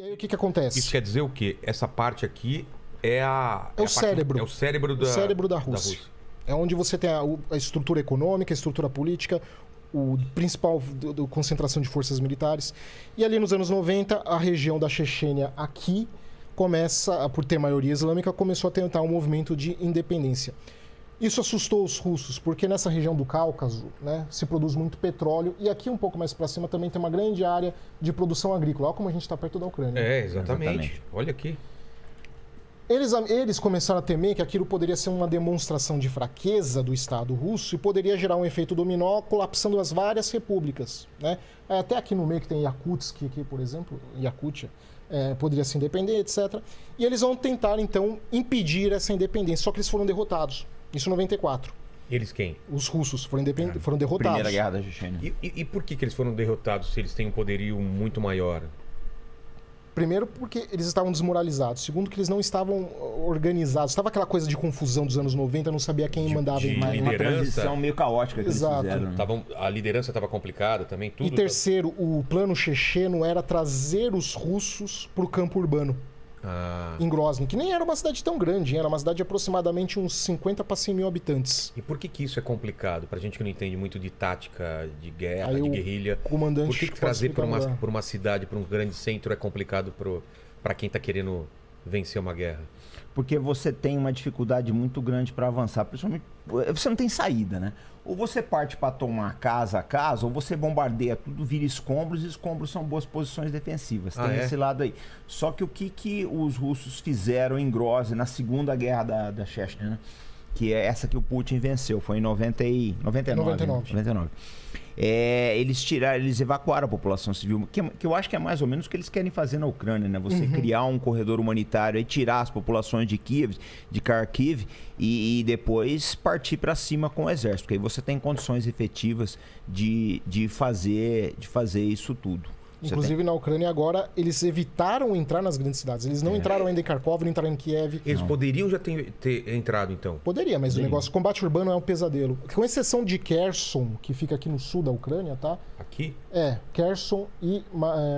E aí o que acontece? Isso quer dizer o quê? Essa parte aqui é o cérebro. É o cérebro da Rússia. É onde você tem a estrutura econômica, a estrutura política, o principal concentração de forças militares. E ali nos anos 90, a região da Chechênia aqui começa, por ter maioria islâmica, começou a tentar um movimento de independência. Isso assustou os russos, porque nessa região do Cáucaso, né, se produz muito petróleo e aqui um pouco mais para cima também tem uma grande área de produção agrícola. Olha como a gente está perto da Ucrânia. É, exatamente. Olha aqui. Eles começaram a temer que aquilo poderia ser uma demonstração de fraqueza do Estado russo e poderia gerar um efeito dominó, colapsando as várias repúblicas, né? Até aqui no meio que tem Yakutsk, aqui, por exemplo, Yakutia, poderia se independer, etc. E eles vão tentar, então, impedir essa independência, só que eles foram derrotados. Isso em 94. Eles quem? Os russos foram derrotados. Primeira Guerra da Chechênia. E por que eles foram derrotados se eles têm um poderio muito maior? Primeiro, porque eles estavam desmoralizados. Segundo, que eles não estavam organizados. Estava aquela coisa de confusão dos anos 90, não sabia quem mandava em mais. Uma transição meio caótica que Exato. eles fizeram. A liderança estava complicada também, tudo. E terceiro, o plano checheno era trazer os russos para o campo urbano. Em Grozny, que nem era uma cidade tão grande, era uma cidade de aproximadamente uns 50 para 100 mil habitantes. E por que isso é complicado? Pra gente que não entende muito de tática, de guerra, Aí de guerrilha, comandante por que trazer para uma cidade, para um grande centro é complicado para quem está querendo vencer uma guerra? Porque você tem uma dificuldade muito grande para avançar, principalmente você não tem saída, né? Ou você parte para tomar casa a casa, ou você bombardeia tudo, vira escombros, e escombros são boas posições defensivas. Tem esse lado aí. Só que o que os russos fizeram em Grozny na Segunda Guerra da Chechnya, né? Que é essa que o Putin venceu, foi em 99. Eles evacuaram a população civil, que eu acho que é mais ou menos o que eles querem fazer na Ucrânia, né? Você criar um corredor humanitário e tirar as populações de Kiev, de Kharkiv, e depois partir para cima com o exército, porque aí você tem condições efetivas de fazer isso tudo. Inclusive na Ucrânia agora, eles evitaram entrar nas grandes cidades. Eles não entraram ainda em Kharkov, não entraram em Kiev. Eles poderiam já ter entrado, então? Poderia, mas o negócio, combate urbano é um pesadelo. Com exceção de Kherson, que fica aqui no sul da Ucrânia, tá? Aqui? Kherson e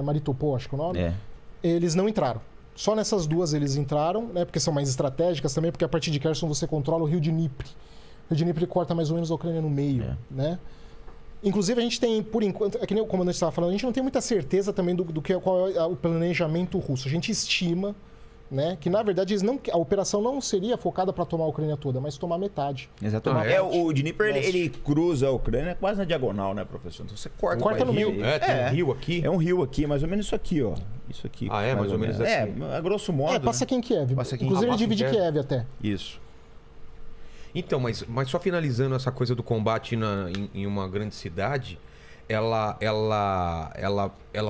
Maritopol, acho que é o nome. Eles não entraram. Só nessas duas eles entraram, né? Porque são mais estratégicas também, porque a partir de Kherson você controla o rio Dnipro. O rio Dnipro corta mais ou menos a Ucrânia no meio, né? Inclusive, a gente tem, por enquanto, é que nem o comandante estava falando, a gente não tem muita certeza também qual é o planejamento russo. A gente estima, né, que, na verdade, a operação não seria focada para tomar a Ucrânia toda, mas tomar metade. Exatamente. O Dnipro, ele cruza a Ucrânia quase na diagonal, né, professor? Então você corta no meio. Tem um rio aqui? É um rio aqui, mais ou menos isso aqui, ó. Isso aqui. Mais ou menos assim. A grosso modo. Passa aqui em Kiev. Inclusive, ele divide Kiev até. Isso. Então, mas só finalizando essa coisa do combate em uma grande cidade, ela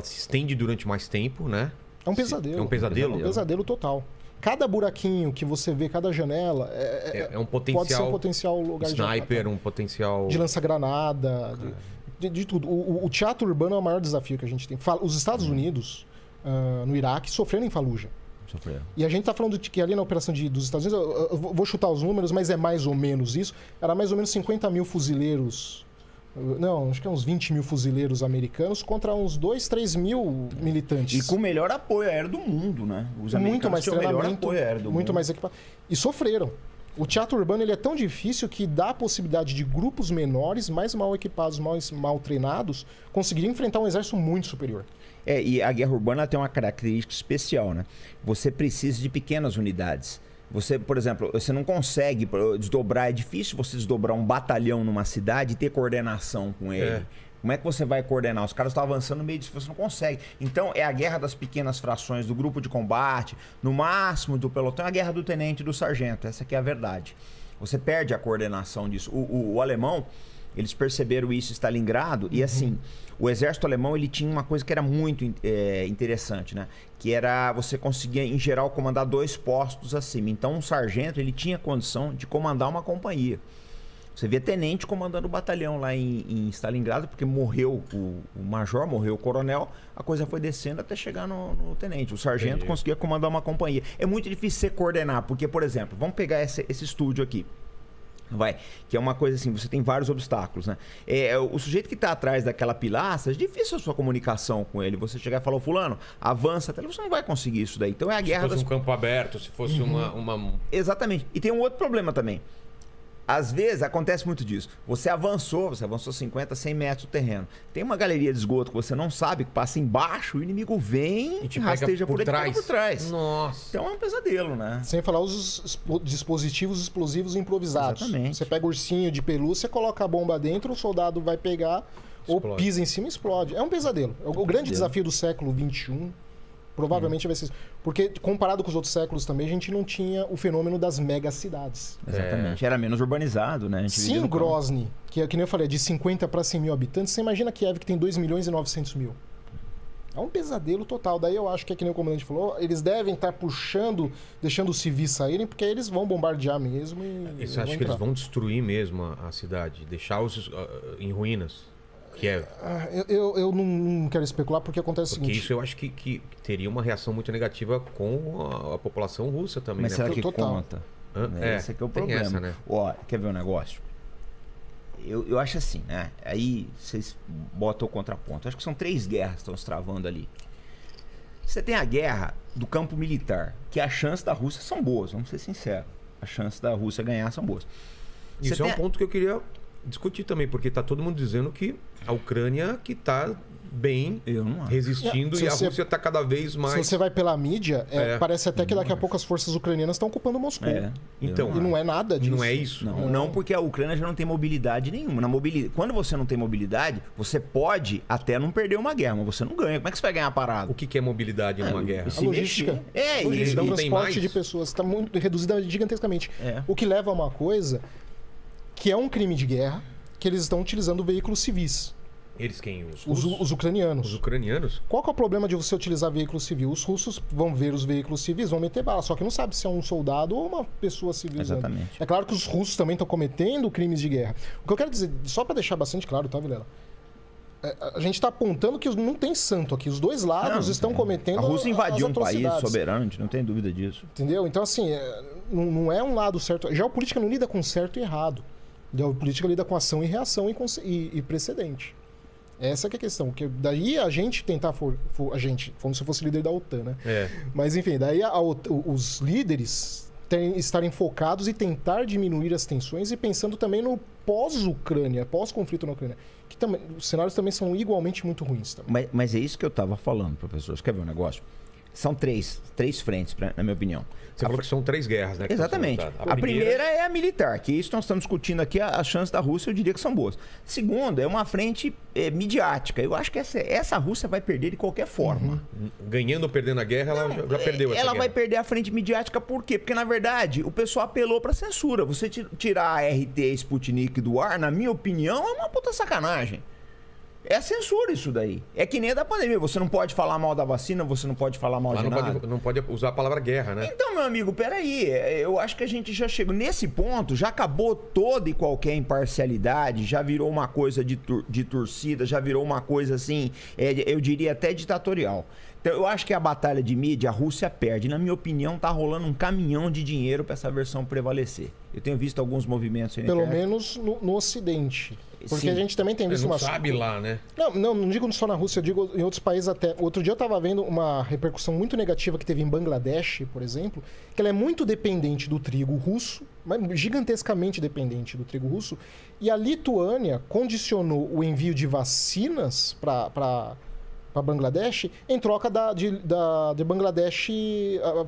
se estende durante mais tempo, né? É um pesadelo. É um pesadelo? É um pesadelo total. Cada buraquinho que você vê, cada janela, é um potencial, pode ser um potencial lugar sniper, um potencial... de lança-granada, de tudo. O teatro urbano é o maior desafio que a gente tem. Os Estados Unidos, no Iraque, sofreram em Fallujah. E a gente está falando de que ali na operação dos Estados Unidos, eu vou chutar os números, mas é mais ou menos isso, era mais ou menos 50 mil fuzileiros, não, acho que é uns 20 mil fuzileiros americanos contra uns 2, 3 mil militantes. E com o melhor apoio aéreo do mundo, né? Os americanos muito mais tinham o melhor apoio aéreo do muito mundo. mais equipado. E sofreram. O teatro urbano ele é tão difícil que dá a possibilidade de grupos menores, mais mal equipados, mais mal treinados, conseguirem enfrentar um exército muito superior. E a guerra urbana tem uma característica especial, né? Você precisa de pequenas unidades. Você, por exemplo, você não consegue desdobrar, é difícil você desdobrar um batalhão numa cidade e ter coordenação com ele. Como é que você vai coordenar? Os caras estão avançando no meio disso, você não consegue. Então, é a guerra das pequenas frações, do grupo de combate, no máximo do pelotão, é a guerra do tenente e do sargento. Essa aqui é a verdade. Você perde a coordenação disso. O alemão, eles perceberam isso em Stalingrado, e assim, o exército alemão ele tinha uma coisa que era muito interessante, né? Que era você conseguia, em geral, comandar 2 postos acima. Então, um sargento ele tinha condição de comandar uma companhia. Você vê tenente comandando o batalhão lá em Stalingrado, porque morreu o major, morreu o coronel, a coisa foi descendo até chegar no tenente. O sargento conseguia comandar uma companhia. É muito difícil você coordenar, porque, por exemplo, vamos pegar esse estúdio aqui. Vai, que é uma coisa assim, você tem vários obstáculos, né? O sujeito que está atrás daquela pilastra, é difícil a sua comunicação com ele. Você chegar e falar, fulano, avança, até você não vai conseguir isso daí. Então é a guerra Se fosse um campo aberto, se fosse uma... Exatamente. E tem um outro problema também. Às vezes acontece muito disso. Você avançou 50, 100 metros do terreno. Tem uma galeria de esgoto que você não sabe, que passa embaixo, o inimigo vem E te e pega rasteja por por trás. por trás. Nossa. Então é um pesadelo, né? Sem falar os dispositivos explosivos improvisados. Exatamente. Você pega o ursinho de pelúcia, coloca a bomba dentro, o soldado vai pegar, ou Explode. pisa em cima e explode. É um pesadelo. O grande desafio do século XXI provavelmente vai ser isso. Porque, comparado com os outros séculos também, a gente não tinha o fenômeno das megacidades. Exatamente. Era menos urbanizado, né? A gente vivia Sim, no campo. Grozny, que nem eu falei, é de 50 para 100 mil habitantes. Você imagina Kiev, que tem 2 milhões e 900 mil. É um pesadelo total. Daí eu acho que nem o comandante falou, eles devem estar puxando, deixando os civis saírem, porque aí eles vão bombardear mesmo e Você acha que eles vão destruir mesmo a cidade? Deixar-os em ruínas? Kiev? Eu não quero especular porque acontece Porque o seguinte... isso eu acho que teria uma reação muito negativa com a população russa também, Mas né? será que Total. conta? Hã? Esse é que é o tem problema. essa, né? Ó, quer ver um negócio? Eu acho assim, né? Aí vocês botam o contraponto. Eu acho que são 3 guerras que estão se travando ali. Você tem a guerra do campo militar, que as chances da Rússia são boas, vamos ser sinceros. As chances da Rússia ganhar são boas. Isso Você é um tem ponto que eu queria discutir também, porque tá todo mundo dizendo que a Ucrânia que tá bem Eu não acho. resistindo Se e a você- Rússia tá cada vez mais... Se você vai pela mídia, É. parece até que daqui a pouco as forças ucranianas estão ocupando Moscou. É. Então, E não é nada disso. não é isso? Não, porque a Ucrânia já não tem mobilidade nenhuma. Quando você não tem mobilidade, você pode até não perder uma guerra, mas você não ganha. Como é que você vai ganhar parado? O que é mobilidade numa guerra? A se logística. mexer. É, A logística, não o tem transporte mais? de pessoas está muito reduzida gigantescamente. É. O que leva a uma coisa que é um crime de guerra, que eles estão utilizando veículos civis. Eles quem? Os Os, russos? os ucranianos. Os ucranianos? Qual que é o problema de você utilizar veículo civil? Os russos vão ver os veículos civis, vão meter bala, só que não sabe se é um soldado ou uma pessoa civil usando. Exatamente. É claro que os russos também estão cometendo crimes de guerra. O que eu quero dizer, só para deixar bastante claro, tá, Vilela? A gente está apontando que não tem santo aqui. Os dois lados Não, estão cometendo A Rússia invadiu as um país atrocidades. soberano, a gente não tem dúvida disso. Entendeu? Então, assim, não é um lado certo. Geopolítica não lida com certo e errado. Geopolítica lida com ação e reação e precedente. Essa que é a questão. Que daí a gente tentar... a gente, como se eu fosse líder da OTAN, né? É. Mas, enfim, daí os líderes estarem focados e tentar diminuir as tensões e pensando também no pós-Ucrânia, pós-conflito na Ucrânia. Que também, os cenários também são igualmente muito ruins. Também. Mas é isso que eu estava falando, professor. Você quer ver um negócio? São três frentes, na minha opinião. Você falou que são 3 guerras, né? que estão sendo Exatamente. lutadas. A primeira é a militar, que isso nós estamos discutindo aqui, as chances da Rússia, eu diria que são boas. Segunda, é uma frente midiática. Eu acho que essa Rússia vai perder de qualquer forma. Ganhando ou perdendo a guerra, ela já perdeu essa Ela guerra. vai perder a frente midiática por quê? Porque, na verdade, o pessoal apelou pra censura. Você tirar a RT Sputnik do ar, na minha opinião, é uma puta sacanagem. É censura isso daí. É que nem a da pandemia. Você não pode falar mal da vacina, você não pode falar mal Lá de não nada. não pode usar a palavra guerra, né? Então, meu amigo, peraí. Eu acho que a gente já chegou nesse ponto, já acabou toda e qualquer imparcialidade, já virou uma coisa de torcida, já virou uma coisa assim, eu diria até ditatorial. Então, eu acho que a batalha de mídia, a Rússia perde. Na minha opinião, tá rolando um caminhão de dinheiro para essa versão prevalecer. Eu tenho visto alguns movimentos aí na Pelo internet. menos no Ocidente. Porque Sim. a gente também tem Você visto não uma... sabe lá, né? Não digo só na Rússia, eu digo em outros países até. Outro dia eu estava vendo uma repercussão muito negativa que teve em Bangladesh, por exemplo, que ela é muito dependente do trigo russo, mas gigantescamente dependente do trigo russo, e a Lituânia condicionou o envio de vacinas para Bangladesh em troca de Bangladesh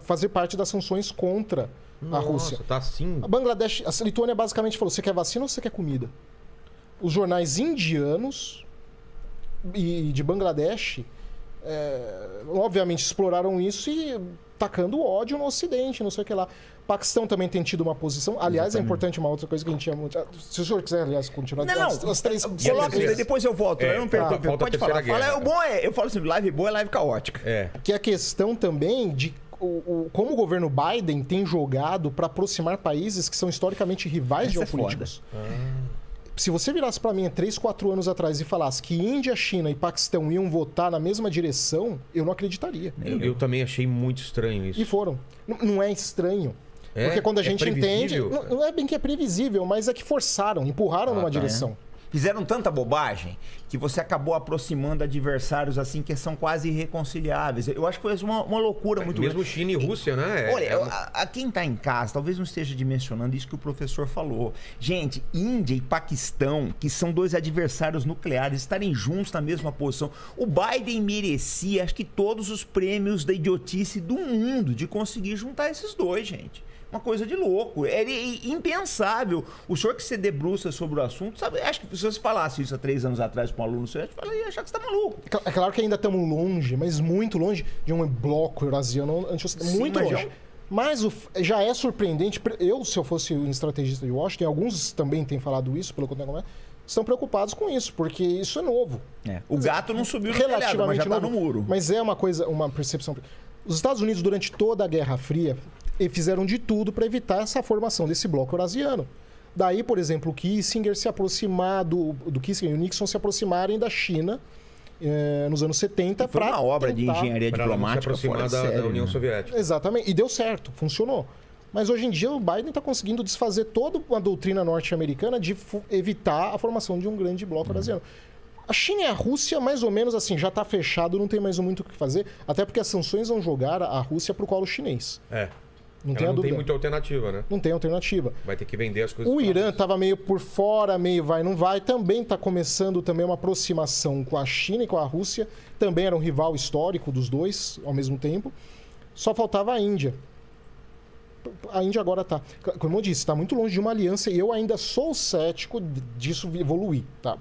fazer parte das sanções contra a Rússia. Tá assim. A Lituânia basicamente falou: você quer vacina ou você quer comida? Os jornais indianos e de Bangladesh, obviamente, exploraram isso e tacando ódio no Ocidente, não sei o que lá. Paquistão também tem tido uma posição. Aliás, é importante uma outra coisa que a gente tinha muito. Se o senhor quiser, aliás, continuar. Não, as três. Coloca isso aí, depois eu volto. Eu não perco. falta a Pode terceira falar. guerra. O bom eu falo assim, live boa é live caótica. É. Que é a questão também de como o governo Biden tem jogado para aproximar países que são historicamente rivais Essa é geopolíticos. Se você virasse para mim há 3, 4 anos atrás e falasse que Índia, China e Paquistão iam votar na mesma direção, eu não acreditaria. Eu também achei muito estranho isso. E foram. Não é estranho. Porque quando a gente entende... previsível, Não é bem que é previsível, mas é que forçaram, empurraram numa direção. Fizeram tanta bobagem que você acabou aproximando adversários assim que são quase irreconciliáveis. Eu acho que foi uma loucura muito Mesmo grande. China e Rússia, né? Olha, a quem está em casa talvez não esteja dimensionando isso que o professor falou. Gente, Índia e Paquistão, que são dois adversários nucleares, estarem juntos na mesma posição. O Biden merecia, acho que todos os prêmios da idiotice do mundo de conseguir juntar esses dois, gente. Uma coisa de louco. É impensável. O senhor que se debruça sobre o assunto, sabe? Acho que se você falasse isso há 3 anos atrás com um aluno seu, eu ia achar que você está maluco. É claro que ainda estamos longe, mas muito longe de um bloco eurasiano muito longe. Mas já é surpreendente. Se eu fosse um estrategista de Washington, alguns também têm falado isso, pelo que eu tenho estão preocupados com isso, porque isso é novo. O gato não subiu no telhado, mas já está no muro. Mas é uma percepção. Os Estados Unidos, durante toda a Guerra Fria, fizeram de tudo para evitar essa formação desse bloco eurasiano. Daí, por exemplo, o Kissinger se aproximar do Kissinger e o Nixon se aproximarem da China nos anos 70 para uma obra de engenharia diplomática se aproximar da União Soviética. Exatamente, e deu certo, funcionou. Mas hoje em dia o Biden está conseguindo desfazer toda uma doutrina norte-americana de evitar a formação de um grande bloco eurasiano. A China e a Rússia, mais ou menos assim, já está fechado, não tem mais muito o que fazer, até porque as sanções vão jogar a Rússia para o colo chinês. Não tem muita alternativa, né? Não tem alternativa. Vai ter que vender as coisas. O Irã estava meio por fora, meio vai, não vai. Também está começando uma aproximação com a China e com a Rússia. Também era um rival histórico dos dois, ao mesmo tempo. Só faltava a Índia. A Índia agora está, como eu disse, está muito longe de uma aliança e eu ainda sou cético disso evoluir, tá?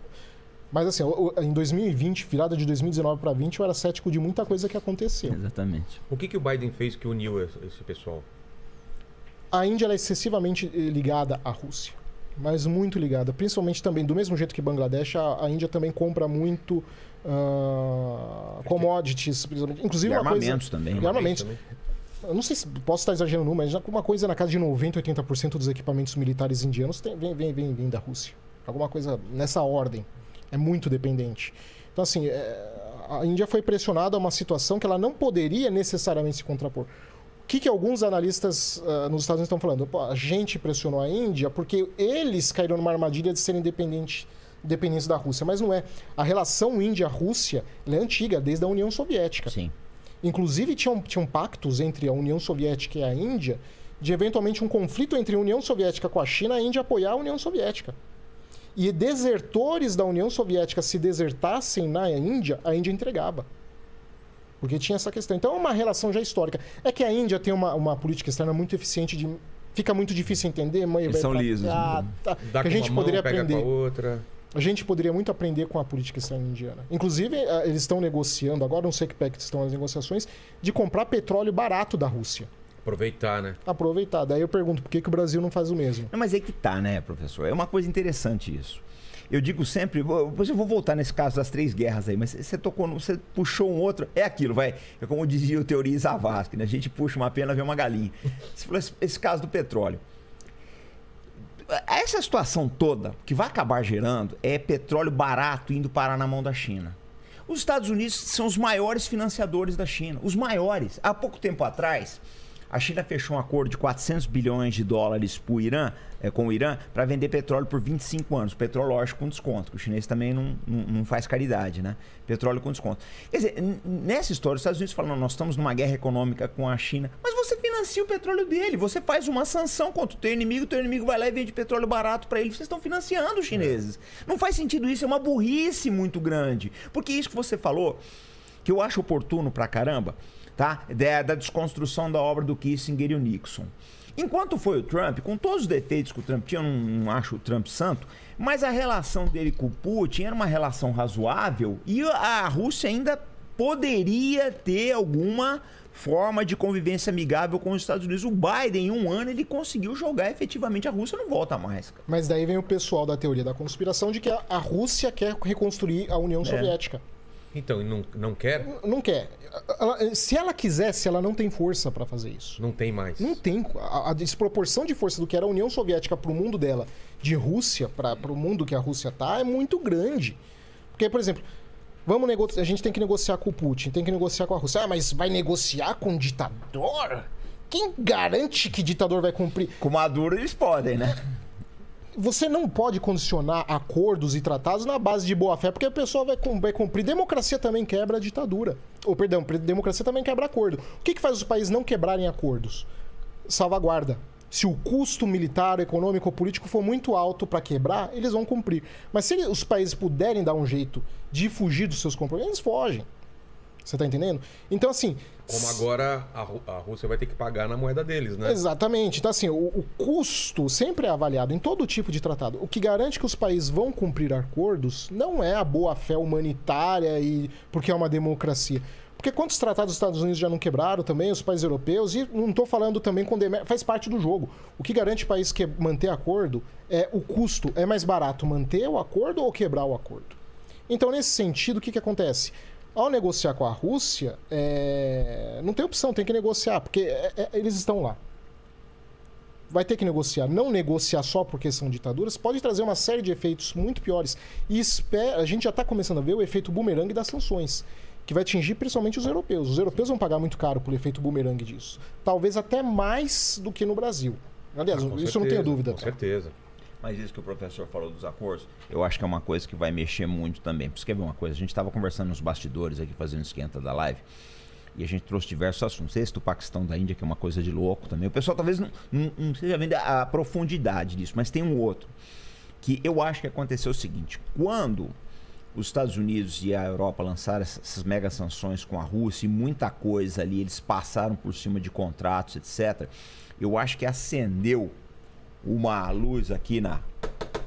Mas assim, em 2020, virada de 2019 para 20, eu era cético de muita coisa que aconteceu. Exatamente. O que o Biden fez que uniu esse pessoal? A Índia ela é excessivamente ligada à Rússia, mas muito ligada. Principalmente também, do mesmo jeito que Bangladesh, a Índia também compra muito commodities, inclusive e uma armamentos coisa... também. E armamentos. Eu não sei se posso estar exagerando, mas uma coisa na casa de 90%, 80% dos equipamentos militares indianos vem da Rússia. Alguma coisa nessa ordem. É muito dependente. Então, assim, a Índia foi pressionada a uma situação que ela não poderia necessariamente se contrapor. O que alguns analistas nos Estados Unidos estão falando? Pô, a gente pressionou a Índia porque eles caíram numa armadilha de serem dependentes da Rússia. Mas não é. A relação Índia-Rússia é antiga, desde a União Soviética. Sim. Inclusive, tinham pactos entre a União Soviética e a Índia de, eventualmente, um conflito entre a União Soviética com a China, a Índia apoiar a União Soviética. E desertores da União Soviética, se desertassem na Índia, a Índia entregava. Porque tinha essa questão. Então é uma relação já histórica. É que a Índia tem uma política externa muito eficiente, fica muito difícil entender. Eles são lisos. Dá que a gente poderia pega aprender. Com a outra. A gente poderia muito aprender com a política externa indiana. Inclusive, eles estão negociando, agora não sei que pé que estão as negociações, de comprar petróleo barato da Rússia. Aproveitar, né? Aproveitar. Daí eu pergunto, por que o Brasil não faz o mesmo? Não, mas é que tá, né, professor? É uma coisa interessante isso. Eu digo sempre, depois eu vou voltar nesse caso das 3 guerras aí, mas você puxou um outro, é aquilo, vai. É como dizia o Teoria Zavascki, né? A gente puxa uma pena, vê uma galinha. Você falou esse caso do petróleo. Essa situação toda, que vai acabar gerando, é petróleo barato indo parar na mão da China. Os Estados Unidos são os maiores financiadores da China, os maiores. Há pouco tempo atrás, a China fechou um acordo de 400 bilhões de dólares com o Irã para vender petróleo por 25 anos. Petróleo, lógico, com desconto, que o chinês também não faz caridade, né? Petróleo com desconto. Quer dizer, nessa história, os Estados Unidos falam, nós estamos numa guerra econômica com a China, mas você financia o petróleo dele, você faz uma sanção contra o teu inimigo vai lá e vende petróleo barato para ele, vocês estão financiando os chineses. Não faz sentido isso, é uma burrice muito grande. Porque isso que você falou, que eu acho oportuno pra caramba, tá? Da desconstrução da obra do Kissinger e o Nixon. Enquanto foi o Trump, com todos os defeitos que o Trump tinha, eu não acho o Trump santo, mas a relação dele com o Putin era uma relação razoável e a Rússia ainda poderia ter alguma forma de convivência amigável com os Estados Unidos. O Biden, em 1 ano, ele conseguiu jogar efetivamente. A Rússia não volta mais. Cara. Mas daí vem o pessoal da teoria da conspiração de que a Rússia quer reconstruir a União Soviética. Então, não quer? Não quer. Se ela quisesse, ela não tem força para fazer isso. Não tem mais. Não tem. A desproporção de força do que era a União Soviética para o mundo dela, de Rússia para o mundo que a Rússia tá, é muito grande. Porque, por exemplo, a gente tem que negociar com o Putin, tem que negociar com a Rússia. Ah, mas vai negociar com um ditador? Quem garante que ditador vai cumprir? Com Maduro eles podem, né? Você não pode condicionar acordos e tratados na base de boa-fé, porque a pessoa vai cumprir. Democracia também quebra a ditadura. Ou, perdão, democracia também quebra acordo. O que faz os países não quebrarem acordos? Salvaguarda. Se o custo militar, econômico ou político for muito alto para quebrar, eles vão cumprir. Mas se os países puderem dar um jeito de fugir dos seus compromissos, eles fogem. Você tá entendendo? Então, assim... Como agora a Rússia vai ter que pagar na moeda deles, né? Exatamente. Então, assim, o custo sempre é avaliado em todo tipo de tratado. O que garante que os países vão cumprir acordos não é a boa-fé humanitária e porque é uma democracia. Porque quantos tratados dos Estados Unidos já não quebraram também, os países europeus? E não estou falando também com faz parte do jogo. O que garante o país manter acordo é o custo. É mais barato manter o acordo ou quebrar o acordo? Então, nesse sentido, o que acontece? Ao negociar com a Rússia, não tem opção, tem que negociar, porque eles estão lá. Vai ter que negociar. Não negociar só porque são ditaduras pode trazer uma série de efeitos muito piores. E a gente já está começando a ver o efeito bumerangue das sanções, que vai atingir principalmente os europeus. Os europeus vão pagar muito caro pelo efeito bumerangue disso. Talvez até mais do que no Brasil. Aliás, isso eu não tenho dúvida. Com certeza. Mas isso que o professor falou dos acordos, eu acho que é uma coisa que vai mexer muito também. Você quer ver uma coisa? A gente estava conversando nos bastidores aqui, fazendo esquenta da live, e a gente trouxe diversos assuntos. Esse do Paquistão, da Índia, que é uma coisa de louco também. O pessoal talvez não seja vendo a profundidade disso, mas tem um outro, que eu acho que aconteceu o seguinte. Quando os Estados Unidos e a Europa lançaram essas mega sanções com a Rússia e muita coisa ali, eles passaram por cima de contratos, etc., eu acho que acendeu uma luz aqui na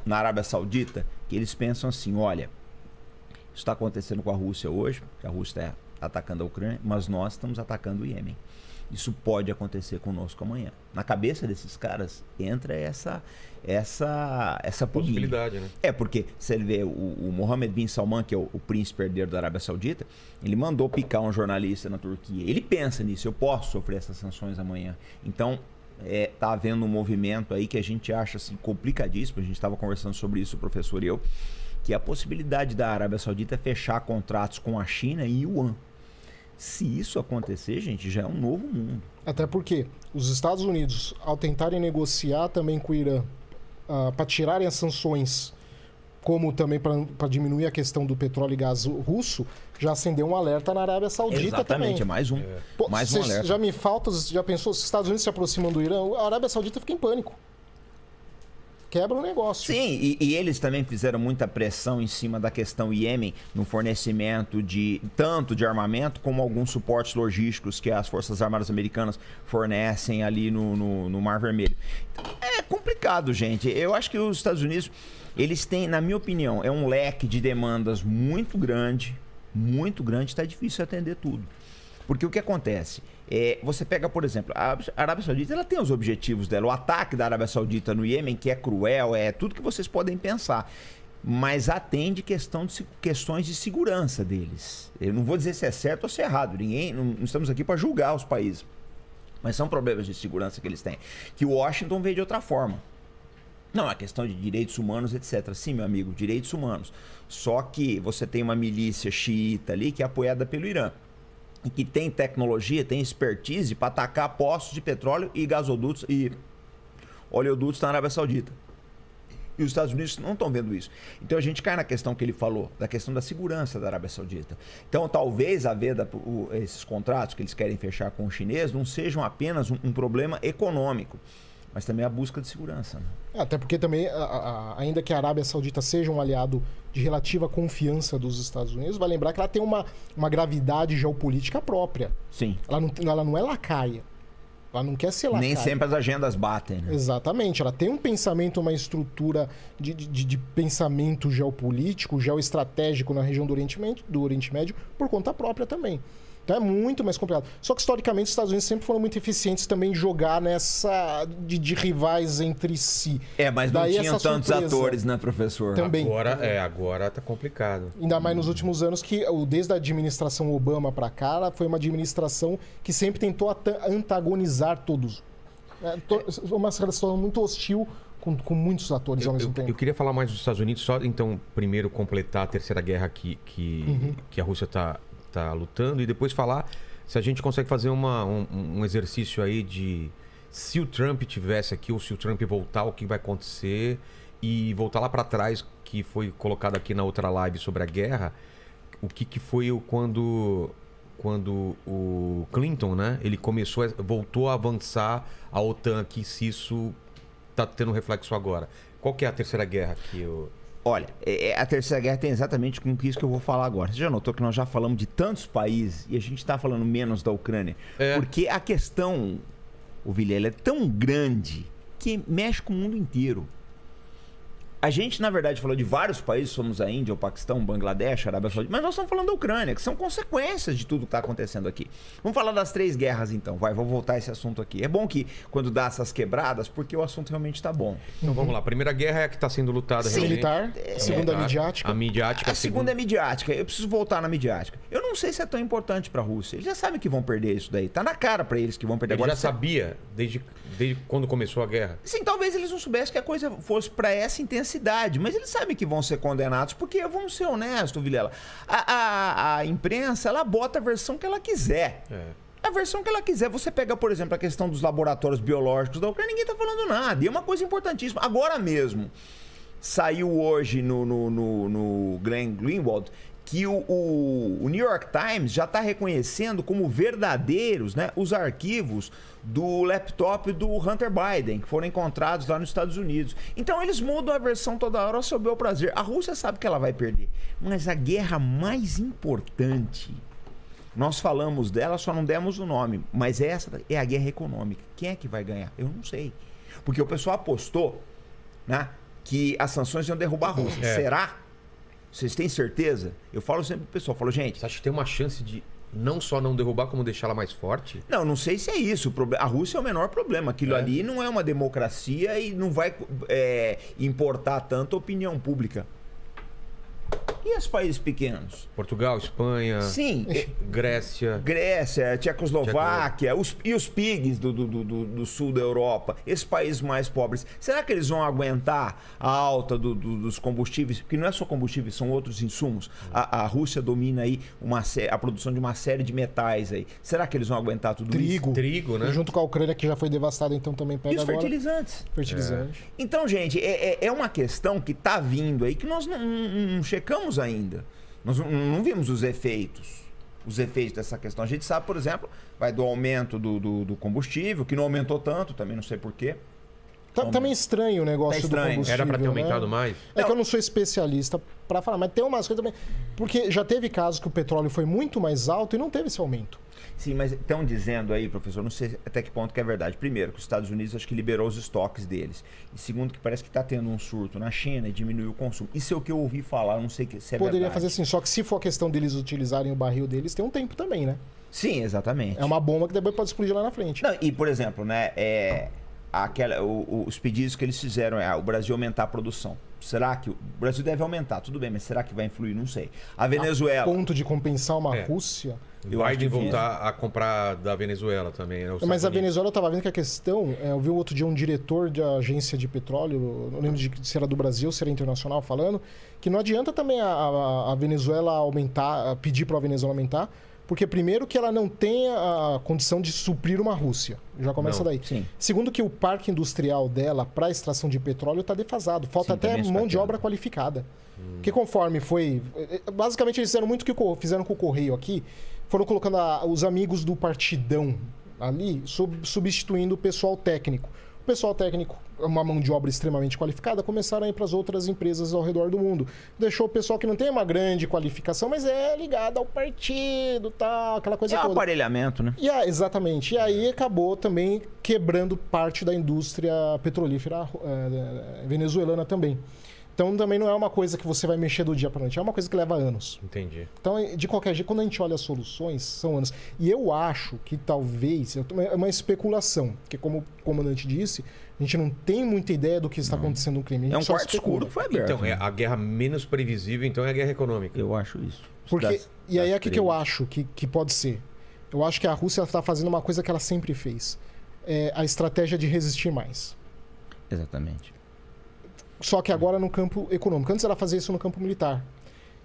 Arábia Saudita, que eles pensam assim, olha, isso está acontecendo com a Rússia hoje, que a Rússia está atacando a Ucrânia, mas nós estamos atacando o Iêmen. Isso pode acontecer conosco amanhã. Na cabeça desses caras entra essa possibilidade, né? Porque você vê o Mohammed bin Salman, que é o príncipe herdeiro da Arábia Saudita, ele mandou picar um jornalista na Turquia. Ele pensa nisso, eu posso sofrer essas sanções amanhã. Então, tá havendo um movimento aí que a gente acha assim, complicadíssimo. A gente estava conversando sobre isso, o professor e eu, que é a possibilidade da Arábia Saudita fechar contratos com a China e Yuan. Se isso acontecer, gente, já é um novo mundo. Até porque os Estados Unidos, ao tentarem negociar também com o Irã, para tirarem as sanções, como também para diminuir a questão do petróleo e gás russo, já acendeu um alerta na Arábia Saudita. Exatamente, também. É mais um. Mais um alerta. Já pensou, se os Estados Unidos se aproximam do Irã, a Arábia Saudita fica em pânico. Quebra o negócio. Sim, e eles também fizeram muita pressão em cima da questão Iêmen no fornecimento tanto de armamento como alguns suportes logísticos que as Forças Armadas Americanas fornecem ali no Mar Vermelho. É complicado, gente. Eu acho que os Estados Unidos, eles têm, na minha opinião, é um leque de demandas muito grande, está difícil atender tudo. Porque o que acontece? Você pega, por exemplo, a Arábia Saudita, ela tem os objetivos dela. O ataque da Arábia Saudita no Iêmen, que é cruel, é tudo que vocês podem pensar. Mas atende questões de segurança deles. Eu não vou dizer se é certo ou se é errado. Não estamos aqui para julgar os países. Mas são problemas de segurança que eles têm. Que o Washington vê de outra forma. Não, é questão de direitos humanos, etc. Sim, meu amigo, direitos humanos. Só que você tem uma milícia xiita ali que é apoiada pelo Irã. E que tem tecnologia, tem expertise para atacar postos de petróleo e gasodutos e oleodutos na Arábia Saudita. E os Estados Unidos não estão vendo isso. Então a gente cai na questão que ele falou, da questão da segurança da Arábia Saudita. Então talvez esses contratos que eles querem fechar com os chineses não sejam apenas um problema econômico, mas também a busca de segurança. Né? Até porque também, ainda que a Arábia Saudita seja um aliado de relativa confiança dos Estados Unidos, vai lembrar que ela tem uma gravidade geopolítica própria. Sim. Ela não é lacaia. Ela não quer ser lacaia. Nem sempre as agendas batem, né? Exatamente. Ela tem um pensamento, uma estrutura de pensamento geopolítico, geoestratégico na região do Oriente Médio por conta própria também. Então é muito mais complicado. Só que historicamente os Estados Unidos sempre foram muito eficientes também em jogar nessa de rivais entre si. Mas não tinham tantos atores, né, professor? Também. Agora tá complicado. Ainda mais nos últimos anos que, desde a administração Obama para cá, ela foi uma administração que sempre tentou antagonizar todos. Uma relação muito hostil com muitos atores ao mesmo tempo. Eu queria falar mais dos Estados Unidos, só então primeiro completar a terceira guerra que a Rússia tá lutando e depois falar se a gente consegue fazer um exercício aí de se o Trump tivesse aqui ou se o Trump voltar, o que vai acontecer e voltar lá para trás, que foi colocado aqui na outra live sobre a guerra, o que foi quando o Clinton, né, ele voltou a avançar a OTAN aqui, se isso tá tendo reflexo agora. Qual que é a terceira guerra que eu... Olha, a terceira guerra tem exatamente com isso que eu vou falar agora. Você já notou que nós já falamos de tantos países e a gente está falando menos da Ucrânia? Porque a questão, o Vilela, é tão grande que mexe com o mundo inteiro. A gente, na verdade, falou de vários países, somos a Índia, o Paquistão, o Bangladesh, a Arábia Saudita, mas nós estamos falando da Ucrânia, que são consequências de tudo que está acontecendo aqui. Vamos falar das 3 guerras, então. Vou voltar a esse assunto aqui. É bom que quando dá essas quebradas, porque o assunto realmente está bom. Então vamos lá. A primeira guerra é a que está sendo lutada realmente. Militar, a segunda é midiática. A midiática. A segunda é midiática. Eu preciso voltar na midiática. Eu não sei se é tão importante para a Rússia. Eles já sabem que vão perder isso daí. Tá na cara para eles que vão perder. Ele agora já sabia desde quando começou a guerra. Sim, talvez eles não soubessem que a coisa fosse para essa intensidade, mas eles sabem que vão ser condenados, porque vamos ser honestos, Vilela. A imprensa, ela bota a versão que ela quiser. A versão que ela quiser. Você pega, por exemplo, a questão dos laboratórios biológicos da Ucrânia, ninguém tá falando nada. E é uma coisa importantíssima. Agora mesmo, saiu hoje no Glenn Greenwald que o New York Times já está reconhecendo como verdadeiros, né, os arquivos do laptop do Hunter Biden, que foram encontrados lá nos Estados Unidos. Então eles mudam a versão toda hora ao seu bel prazer. A Rússia sabe que ela vai perder. Mas a guerra mais importante, nós falamos dela, só não demos o nome, mas essa é a guerra econômica. Quem é que vai ganhar? Eu não sei. Porque o pessoal apostou, né, que as sanções iam derrubar a Rússia. Será? Vocês têm certeza? Eu falo sempre pro pessoal, gente... Você acha que tem uma chance de não só não derrubar, como deixar ela mais forte? Não sei se é isso. A Rússia é o menor problema. Aquilo ali não é uma democracia e não vai importar tanto a opinião pública. E os países pequenos? Portugal, Espanha, sim, Grécia, Tchecoslováquia, e os PIGs do sul da Europa, esses países mais pobres. Será que eles vão aguentar a alta dos combustíveis? Porque não é só combustíveis, são outros insumos. A Rússia domina aí a produção de uma série de metais aí. Será que eles vão aguentar tudo isso? Trigo, né? E junto com a Ucrânia, que já foi devastada, então também pega e os agora... fertilizantes. Então, gente, é uma questão que está vindo aí que nós não checamos ainda. Nós não vimos os efeitos dessa questão. A gente sabe, por exemplo, do aumento do combustível, que não aumentou tanto, também não sei porquê. Tá meio estranho o negócio do combustível. Era para ter aumentado mais? É que eu não sou especialista para falar, mas tem umas coisas também. Porque já teve casos que o petróleo foi muito mais alto e não teve esse aumento. Sim, mas estão dizendo aí, professor, não sei até que ponto que é verdade. Primeiro, que os Estados Unidos acho que liberou os estoques deles. E segundo, que parece que está tendo um surto na China e diminuiu o consumo. Isso é o que eu ouvi falar, não sei se é verdade. Poderia fazer assim, só que se for a questão deles utilizarem o barril deles, tem um tempo também, né? Sim, exatamente. É uma bomba que depois pode explodir lá na frente. Não, e, por exemplo, né, os pedidos que eles fizeram o Brasil aumentar a produção. Será que o Brasil deve aumentar? Tudo bem, mas será que vai influir? Não sei. A Venezuela... A ponto de compensar uma Rússia... Eu acho que voltar a comprar da Venezuela também. Né, mas a Venezuela, eu estava vendo que a questão... eu vi outro dia um diretor de agência de petróleo, não lembro se era do Brasil, se era internacional, falando que não adianta também a Venezuela aumentar, pedir para a Venezuela aumentar, porque primeiro que ela não tem a condição de suprir uma Rússia. Já começa daí. Sim. Segundo que o parque industrial dela para extração de petróleo está defasado. Falta até mão de obra qualificada. Porque conforme foi... Basicamente eles fizeram muito o que fizeram com o Correio aqui. Foram colocando os amigos do partidão ali, substituindo o pessoal técnico. O pessoal técnico, uma mão de obra extremamente qualificada, começaram a ir para as outras empresas ao redor do mundo. Deixou o pessoal que não tem uma grande qualificação, mas é ligado ao partido, tal, aquela coisa toda. É o aparelhamento, né? Exatamente. E aí acabou também quebrando parte da indústria petrolífera venezuelana também. Então também não é uma coisa que você vai mexer do dia para noite, é uma coisa que leva anos. Entendi. Então, de qualquer jeito, quando a gente olha as soluções, são anos. E eu acho que talvez, é uma especulação, porque como o comandante disse, a gente não tem muita ideia do que está acontecendo no crime. É um quarto escuro que foi aberto. Então, a guerra menos previsível, então é a guerra econômica. Eu acho isso. E aí é o que eu acho que pode ser. Eu acho que a Rússia está fazendo uma coisa que ela sempre fez. É a estratégia de resistir mais. Exatamente. Só que agora no campo econômico. Antes ela fazia isso no campo militar.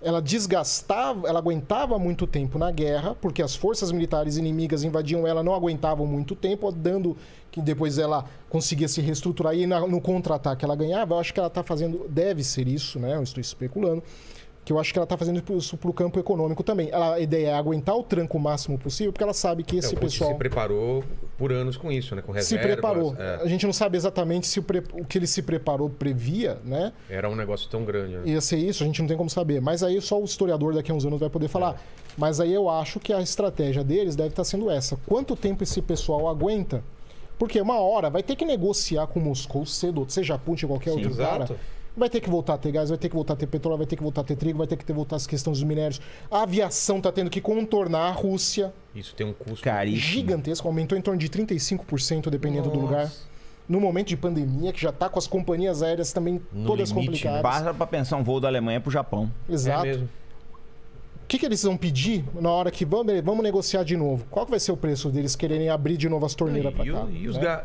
ela desgastava, ela aguentava muito tempo na guerra, porque as forças militares inimigas invadiam ela, não aguentavam muito tempo, dando que depois ela conseguia se reestruturar e no contra-ataque ela ganhava. Eu acho que ela está fazendo, deve ser isso, né? Eu estou especulando, que eu acho que ela está fazendo isso para o campo econômico também. A ideia é aguentar o tranco o máximo possível, porque ela sabe que esse pessoal... se preparou por anos com isso, né? Com reservas. Se preparou. A gente não sabe exatamente se o que ele se preparou previa, né? Era um negócio tão grande, né? Ia ser isso, a gente não tem como saber. Mas aí só o historiador daqui a uns anos vai poder falar. Mas aí eu acho que a estratégia deles deve estar sendo essa. Quanto tempo esse pessoal aguenta? Porque uma hora vai ter que negociar com Moscou cedo, seja Putin ou qualquer outro cara. Vai ter que voltar a ter gás, vai ter que voltar a ter petróleo, vai ter que voltar a ter trigo, vai ter que voltar as questões dos minérios. A aviação está tendo que contornar a Rússia. Isso tem um custo gigantesco, aumentou em torno de 35% dependendo do lugar. No momento de pandemia, que já está com as companhias aéreas também todas complicadas. Basta para pensar um voo da Alemanha para o Japão. Exato. É mesmo. O que eles vão pedir na hora que vamos negociar de novo? Qual que vai ser o preço deles quererem abrir de novo as torneiras para cá?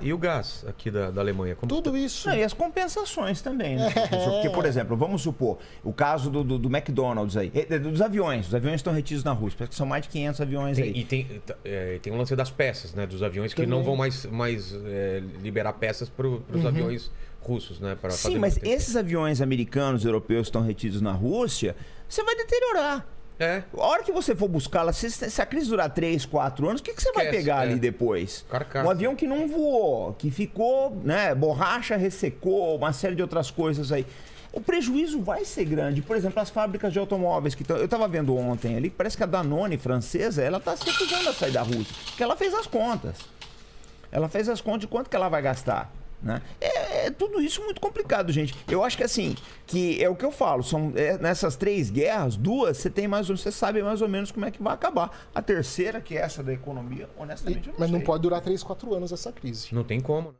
E o gás aqui da Alemanha? Tudo isso. E as compensações também, né? Porque, por exemplo, vamos supor, o caso do McDonald's aí, dos aviões. Os aviões estão retidos na Rússia, parece que são mais de 500 aviões aí. E tem um lance das peças, né? Dos aviões que não vão mais liberar peças para os aviões russos, né? Sim, mas esses aviões americanos, europeus que estão retidos na Rússia, você vai deteriorar. A hora que você for buscá-la, se a crise durar 3, 4 anos, o que você vai pegar ali depois? Carcaça. Um avião que não voou, que ficou, né, borracha ressecou, uma série de outras coisas aí. O prejuízo vai ser grande. Por exemplo, as fábricas de automóveis que eu estava vendo ontem ali, parece que a Danone francesa, ela está se recusando a sair da Rússia, porque ela fez as contas. Ela fez as contas de quanto que ela vai gastar. Né? É tudo isso muito complicado, gente. Eu acho que assim, que é o que eu falo, nessas 3 guerras, 2 você sabe mais ou menos como é que vai acabar. A terceira, que é essa da economia, honestamente eu não sei. Mas não pode durar 3, 4 anos essa crise. Não tem como, né?